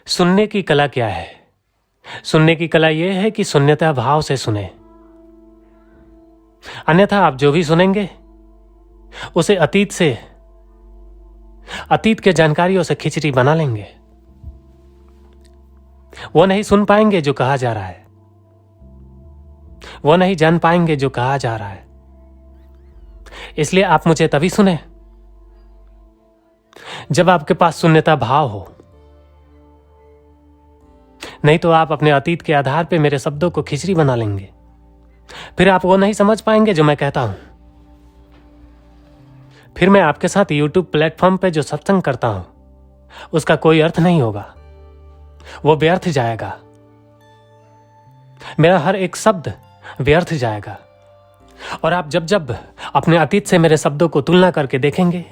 सुनने की कला क्या है? सुनने की कला यह है कि शून्यता भाव से सुने। अन्यथा आप जो भी सुनेंगे उसे अतीत के जानकारियों से खिचड़ी बना लेंगे। वो नहीं सुन पाएंगे जो कहा जा रहा है, वो नहीं जान पाएंगे जो कहा जा रहा है। इसलिए आप मुझे तभी सुने जब आपके पास शून्यता भाव हो। नहीं तो आप अपने अतीत के आधार पे मेरे शब्दों को खिचड़ी बना लेंगे। फिर आप वो नहीं समझ पाएंगे जो मैं कहता हूं। फिर मैं आपके साथ YouTube प्लेटफॉर्म पे जो सत्संग करता हूं उसका कोई अर्थ नहीं होगा, वो व्यर्थ जाएगा। मेरा हर एक शब्द व्यर्थ जाएगा। और आप जब जब अपने अतीत से मेरे शब्दों को तुलना करके देखेंगे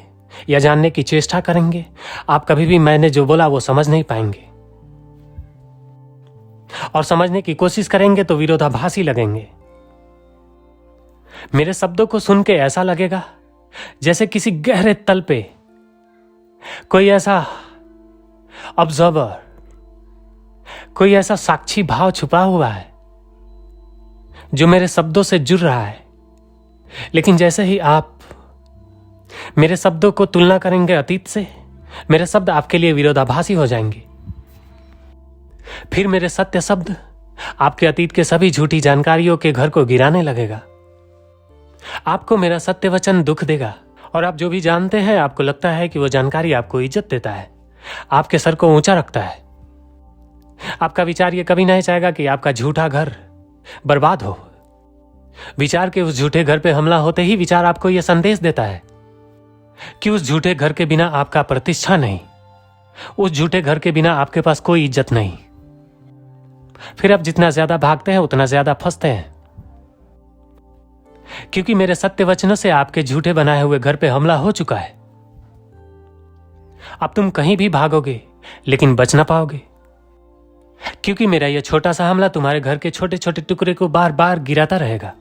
या जानने की चेष्टा करेंगे, आप कभी भी मैंने जो बोला वो समझ नहीं पाएंगे। और समझने की कोशिश करेंगे तो विरोधाभासी लगेंगे। मेरे शब्दों को सुन के ऐसा लगेगा जैसे किसी गहरे तल पे कोई ऐसा ऑब्जर्वर, कोई ऐसा साक्षी भाव छुपा हुआ है जो मेरे शब्दों से जुड़ रहा है। लेकिन जैसे ही आप मेरे शब्दों को तुलना करेंगे अतीत से, मेरे शब्द आपके लिए विरोधाभासी हो जाएंगे। फिर मेरे सत्य शब्द आपके अतीत के सभी झूठी जानकारियों के घर को गिराने लगेगा। आपको मेरा सत्य वचन दुख देगा और आप जो भी जानते हैं आपको लगता है कि वो जानकारी आपको इज्जत देता है, आपके सर को ऊंचा रखता है। आपका विचार ये कभी नहीं चाहेगा कि आपका झूठा घर बर्बाद हो। विचार के उस झूठे घर पे हमला होते ही विचार आपको यह संदेश देता है कि उस झूठे घर के बिना आपका प्रतिष्ठा नहीं, उस झूठे घर के बिना आपके पास कोई इज्जत नहीं। फिर आप जितना ज्यादा भागते हैं उतना ज्यादा फंसते हैं, क्योंकि मेरे सत्य वचनों से आपके झूठे बनाए हुए घर पे हमला हो चुका है। अब तुम कहीं भी भागोगे लेकिन बच ना पाओगे, क्योंकि मेरा यह छोटा सा हमला तुम्हारे घर के छोटे छोटे टुकड़े को बार बार गिराता रहेगा।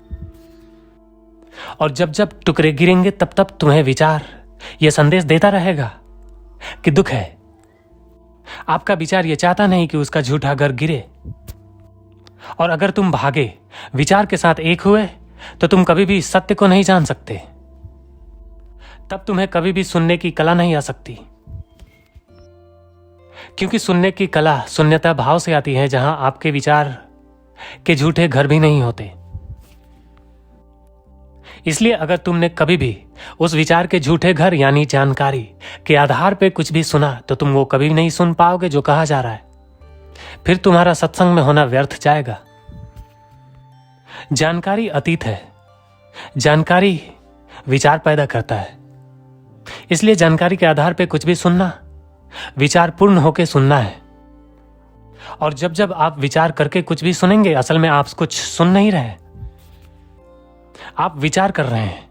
और जब जब टुकड़े गिरेंगे तब तब तुम्हें विचार यह संदेश देता रहेगा कि दुख है। आपका विचार यह चाहता नहीं कि उसका झूठा घर गिरे। और अगर तुम भागे, विचार के साथ एक हुए, तो तुम कभी भी सत्य को नहीं जान सकते। तब तुम्हें कभी भी सुनने की कला नहीं आ सकती, क्योंकि सुनने की कला शून्यता भाव से आती है, जहां आपके विचार के झूठे घर भी नहीं होते। इसलिए अगर तुमने कभी भी उस विचार के झूठे घर यानी जानकारी के आधार पे कुछ भी सुना, तो तुम वो कभी नहीं सुन पाओगे जो कहा जा रहा है। फिर तुम्हारा सत्संग में होना व्यर्थ जाएगा। जानकारी अतीत है, जानकारी विचार पैदा करता है। इसलिए जानकारी के आधार पे कुछ भी सुनना विचार पूर्ण होकर सुनना है। और जब जब आप विचार करके कुछ भी सुनेंगे, असल में आप कुछ सुन नहीं रहे, आप विचार कर रहे हैं,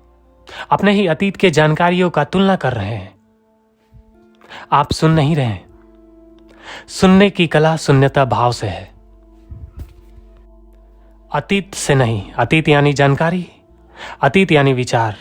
अपने ही अतीत के जानकारियों का तुलना कर रहे हैं। आप सुन नहीं रहे। सुनने की कला शून्यता भाव से है, अतीत से नहीं। अतीत यानी जानकारी, अतीत यानी विचार।